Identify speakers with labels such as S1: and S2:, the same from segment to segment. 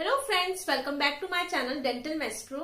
S1: Hello friends, welcome back to my channel dental maestro.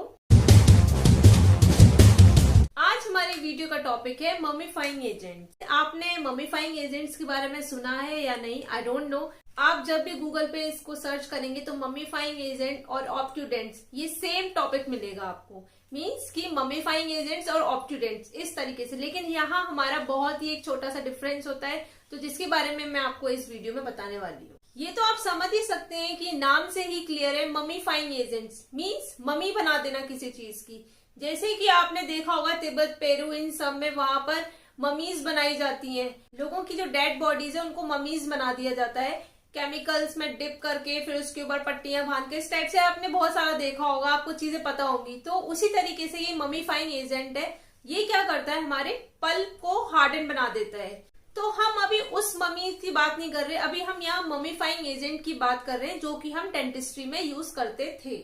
S1: आज हमारी video का topic है ममीफाइंग एजेंट। आपने ममीफाइंग एजेंट्स के बारे में सुना है या नहीं, आई डोंट नो। आप जब भी गूगल पे इसको सर्च करेंगे तो ममीफाइंग एजेंट और ऑब्ट्यूडेंट्स ये सेम टॉपिक मिलेगा आपको। मीन्स कि ममीफाइंग एजेंट्स और ऑब्ट्यूडेंट्स इस तरीके से, लेकिन यहाँ हमारा बहुत ही एक छोटा सा डिफरेंस होता है, तो जिसके बारे में मैं आपको इस वीडियो में बताने वाली हूँ। ये तो आप समझ ही सकते हैं कि नाम से ही क्लियर है, ममीफाइंग एजेंट्स मीन्स मम्मी बना देना किसी चीज की। जैसे कि आपने देखा होगा तिब्बत, पेरू, इन सब में वहां पर ममीज बनाई जाती हैं। लोगों की जो डेड बॉडीज है उनको ममीज बना दिया जाता है केमिकल्स में डिप करके, फिर उसके ऊपर पट्टियां बांध के। इस टाइप से आपने बहुत सारा देखा होगा, आपको चीजें पता होंगी। तो उसी तरीके से ये ममीफाइंग एजेंट है। ये क्या करता है, हमारे पल्प को हार्डन बना देता है। तो हम अभी उस मम्मी की बात नहीं कर रहे, अभी हम यहाँ ममीफाइंग एजेंट की बात कर रहे हैं, जो कि हम डेंटिस्ट्री में यूज करते थे।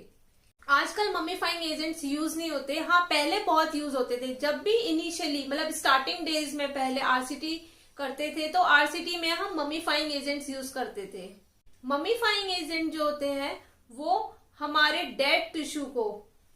S1: आजकल ममीफाइंग एजेंट्स यूज नहीं होते। हाँ, पहले बहुत यूज होते थे। जब भी इनिशियली मतलब स्टार्टिंग डेज में पहले आरसीटी करते थे तो आरसीटी में हम ममीफाइंग एजेंट्स यूज करते थे। ममीफाइंग एजेंट जो होते हैं वो हमारे डेड टिश्यू को,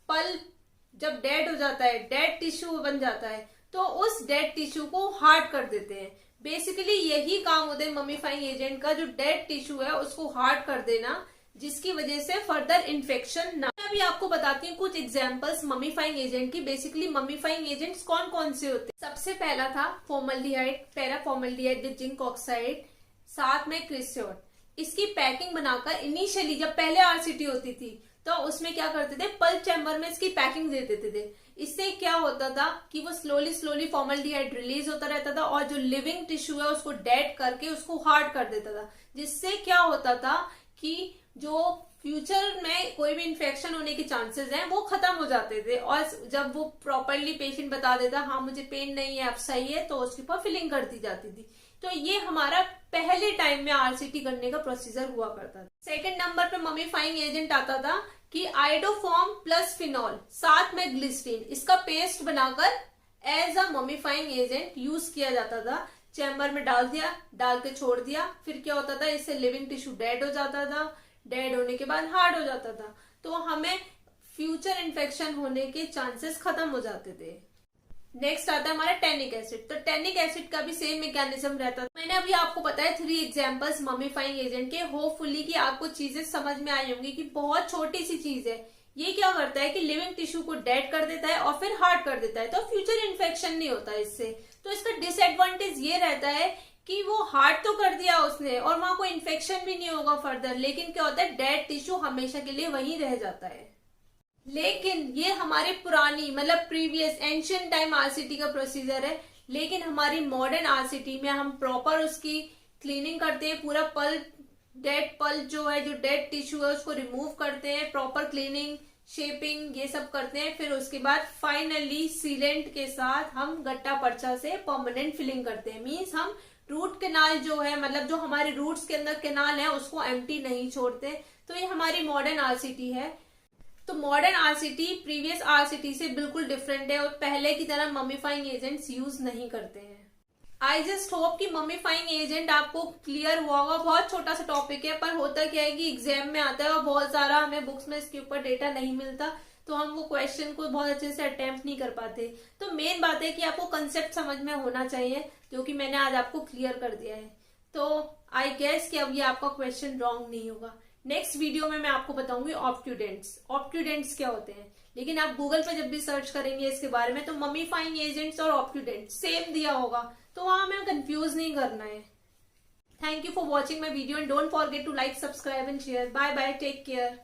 S1: पल्प जब डेड हो जाता है, डेड टिश्यू बन जाता है, तो उस डेड टिश्यू को हार्ड कर देते हैं। बेसिकली यही काम होता है ममीफाइंग एजेंट का, जो डेड टिश्यू है उसको हार्ड कर देना, जिसकी वजह से फर्दर इन्फेक्शन ना। अभी आपको बताती हूँ कुछ एग्जांपल्स ममीफाइंग एजेंट की। बेसिकली ममीफाइंग एजेंट्स कौन कौन से होते हैं। सबसे पहला था फॉर्मल्डिहाइड, पैराफॉर्मल्डिहाइड विद जिंक ऑक्साइड, साथ में क्रिस्योट। इसकी पैकिंग बनाकर इनिशियली जब पहले आरसीटी होती थी तो उसमें क्या करते थे, पल्प चैम्बर में इसकी पैकिंग दे देते थे। इससे क्या होता था कि वो स्लोली स्लोली फॉर्मल्डिहाइड रिलीज होता रहता था और जो लिविंग टिश्यू है उसको डेड करके उसको हार्ड कर देता था। जिससे क्या होता था कि जो फ्यूचर में कोई भी इन्फेक्शन होने के चांसेस हैं वो खत्म हो जाते थे। और जब वो प्रॉपरली पेशेंट बता देता हाँ मुझे पेन नहीं है, अब सही है, तो उसके ऊपर फिलिंग कर दी जाती थी। तो ये हमारा पहले टाइम में आरसीटी करने का प्रोसीजर हुआ करता था। सेकंड नंबर पे ममीफाइंग एजेंट आता था कि आयोडोफॉर्म प्लस फिनॉल साथ में ग्लिसरीन, इसका पेस्ट बनाकर एज अ ममीफाइंग एजेंट यूज किया जाता था। चैम्बर में डाल दिया, डाल के छोड़ दिया, फिर क्या होता था, इससे लिविंग टिश्यू डेड हो जाता था। डेड होने के बाद हार्ड हो जाता था, तो हमें फ्यूचर इन्फेक्शन होने के चांसेस खत्म हो जाते थे। नेक्स्ट आता है हमारा टैनिक एसिड। तो टैनिक एसिड का भी सेम मैकेनिज्म रहता है। मैंने अभी आपको बताया 3 एग्जांपल्स ममीफाइंग एजेंट के। होपफुली कि आपको चीजें समझ में आई होंगी कि बहुत छोटी सी चीज है। ये क्या करता है कि लिविंग टिश्यू को डेड कर देता है और फिर हार्ड कर देता है, तो फ्यूचर इन्फेक्शन नहीं होता इससे। तो इसका डिसएडवांटेज ये रहता है कि वो हार्ड तो कर दिया उसने और वहां कोई इन्फेक्शन भी नहीं होगा फर्दर, लेकिन क्या होता है, डेड टिश्यू हमेशा के लिए वहीं रह जाता है। लेकिन ये हमारे पुरानी मतलब प्रीवियस एंशियंट टाइम आरसीटी का प्रोसीजर है। लेकिन हमारी मॉडर्न आरसीटी में हम प्रॉपर उसकी क्लीनिंग करते हैं। पूरा पल्प, डेड पल्प जो है, जो डेड टिश्यू है, उसको रिमूव करते हैं। प्रॉपर क्लीनिंग, शेपिंग ये सब करते हैं। फिर उसके बाद फाइनली सीलेंट के साथ हम गट्टा पर्चा से परमानेंट फिलिंग करते हैं। मीन्स हम रूट कैनाल जो है, मतलब जो हमारे रूट्स के अंदर कैनाल है, उसको एम्प्टी नहीं छोड़ते। तो ये हमारी मॉडर्न आरसीटी है। तो मॉडर्न आरसीटी प्रीवियस आरसीटी से बिल्कुल डिफरेंट है और पहले की तरह ममीफाइंग एजेंट्स यूज नहीं करते हैं। आई जस्ट होप कि ममीफाइंग एजेंट आपको क्लियर हुआ होगा। बहुत छोटा सा टॉपिक है, पर होता क्या है कि एग्जाम में आता है और बहुत सारा हमें बुक्स में इसके ऊपर डेटा नहीं मिलता, तो हम वो क्वेश्चन को बहुत अच्छे से अटेम्प्ट नहीं कर पाते। तो मेन बात है कि आपको कंसेप्ट समझ में होना चाहिए, जो कि मैंने आज आपको क्लियर कर दिया है। तो आई गेस कि अब ये आपका क्वेश्चन रॉन्ग नहीं होगा। नेक्स्ट वीडियो में मैं आपको बताऊंगी ऑब्ट्यूडेंट्स। ऑब्ट्यूडेंट्स क्या होते हैं, लेकिन आप गूगल पे जब भी सर्च करेंगे इसके बारे में तो ममीफाइंग एजेंट्स और ऑब्ट्यूडेंट्स सेम दिया होगा, तो वहां हमें कंफ्यूज नहीं करना है। Thank you for watching my video and don't forget to like, subscribe and share. Bye bye, take care.